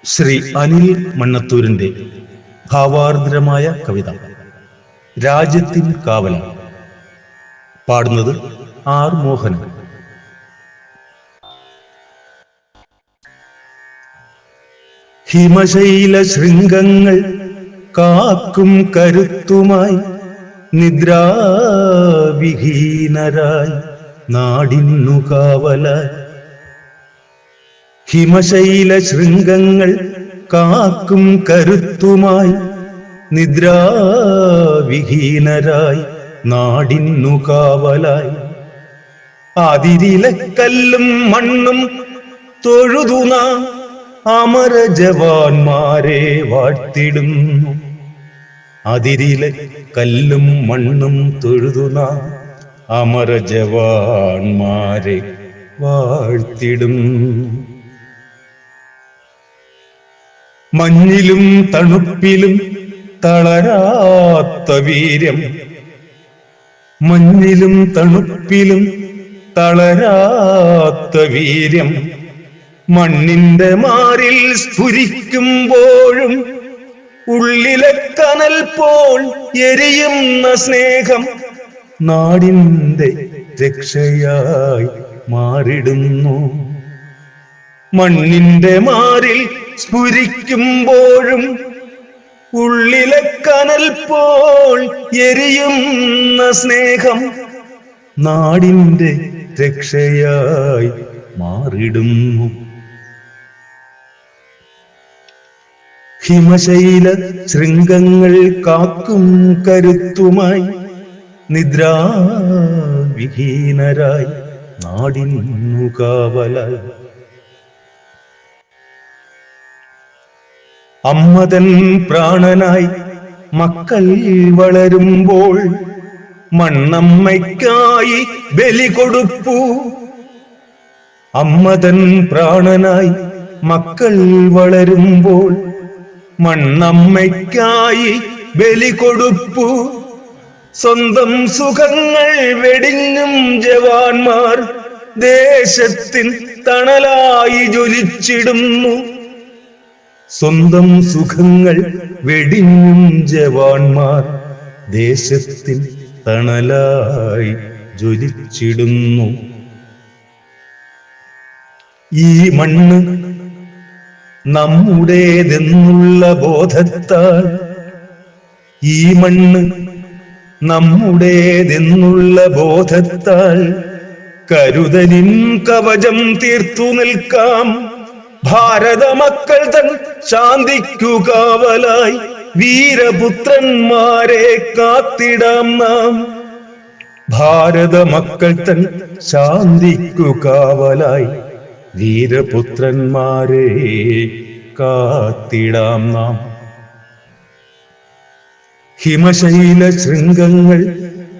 ശ്രീ അനിൽ മണ്ണത്തൂരിന്റെ ഭാവാർദ്രമായ കവിത രാജ്യത്തിൻ കാവലൻ. പാടുന്നത് ആർ മോഹനൻ. ഹിമശൈല ശൃംഗങ്ങൾ കാക്കും കരുത്തുമായി നിദ്രാവിഹീനരായി നാടിന്നു കാവലായി. ഹിമശൈല ശൃംഗങ്ങൾ കാക്കും കരുത്തുമായി നിദ്രാവിഹീനരായി നാടിന്നു കാവലായി. അതിരിലെ കല്ലും മണ്ണും തൊഴുതു നാം അമര ജവാന്മാരെ വാഴ്ത്തിടുന്നു. അതിരിലെ കല്ലും മണ്ണും തൊഴുതു നാം അമര ജവാന്മാരെ വാഴ്ത്തിടുന്നു. മഞ്ഞിലും തണുപ്പിലും തളരാത്ത വീര്യം, മഞ്ഞിലും തണുപ്പിലും തളരാത്ത വീര്യം മണ്ണിന്റെ മാറിൽ സ്ഫുരിക്കുമ്പോഴും ഉള്ളിലെ കനൽ പോൽ എരിയുന്ന സ്നേഹം നാടിന്റെ രക്ഷയായി മാറിടുന്നു. മണ്ണിന്റെ മാറിൽ സ്ഫുരിക്കുമ്പോഴും ഉള്ളിലെ കനൽ പോൽ എരിയുന്ന സ്നേഹം നാടിന്റെ രക്ഷയായി മാറിടുന്നു. ഹിമശൈല ശൃംഗങ്ങൾ കാക്കും കരുത്തുമായി നിദ്രാവിഹീനരായി നാടിന്നു കാവലായി. അമ്മതൻ പ്രാണനായി മക്കൾ വളരുമ്പോൾ മണ്ണമ്മയ്ക്കായി ബലി കൊടുപ്പൂ. അമ്മതൻ പ്രാണനായി മക്കൾ വളരുമ്പോൾ മണ്ണമ്മയ്ക്കായി ബലി കൊടുപ്പൂ. സ്വന്തം സുഖങ്ങൾ വെടിഞ്ഞും ജവാന്മാർ ദേശത്തിൻ തണലായി ജ്വലിച്ചിടുന്നു. സ്വന്തം സുഖങ്ങൾ വെടിഞ്ഞും ജവാന്മാർ ദേശത്തിൻ തണലായി ജ്വലിച്ചിടുന്നു. ഈ മണ്ണ് നമ്മുടേതെന്നുള്ള ബോധത്താൽ, ഈ മണ്ണ് നമ്മുടേതെന്നുള്ള ബോധത്താൽ കരുതലിൻ കവചം തീർത്തു നിൽക്കാം. ഭാരത മക്കൾ തൻ ശാന്തിക്കു കാവലായി വീരപുത്രന്മാരെ കാത്തിടാം നാം. ഭാരത മക്കൾ തൻ ശാന്തിക്കു കാവലായി വീരപുത്രന്മാരെ കാത്തിടാം നാം. ഹിമശൈല ശൃംഗങ്ങൾ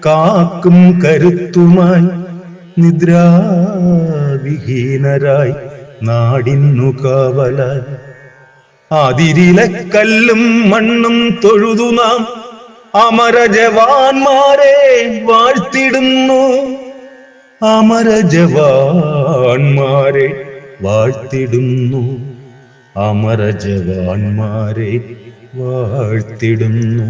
കാക്കും കരുത്തുമായി നിദ്രാവിഹീനരായി നാടിന്നു കാവലായി. അതിരിലെ കല്ലും മണ്ണും തൊഴുതു നാം അമര ജവാന്മാരെ വാഴ്ത്തിടുന്നു. അമര ജവാന്മാരെ വാഴ്ത്തിടുന്നു. അമര ജവാന്മാരെ വാഴ്ത്തിടുന്നു.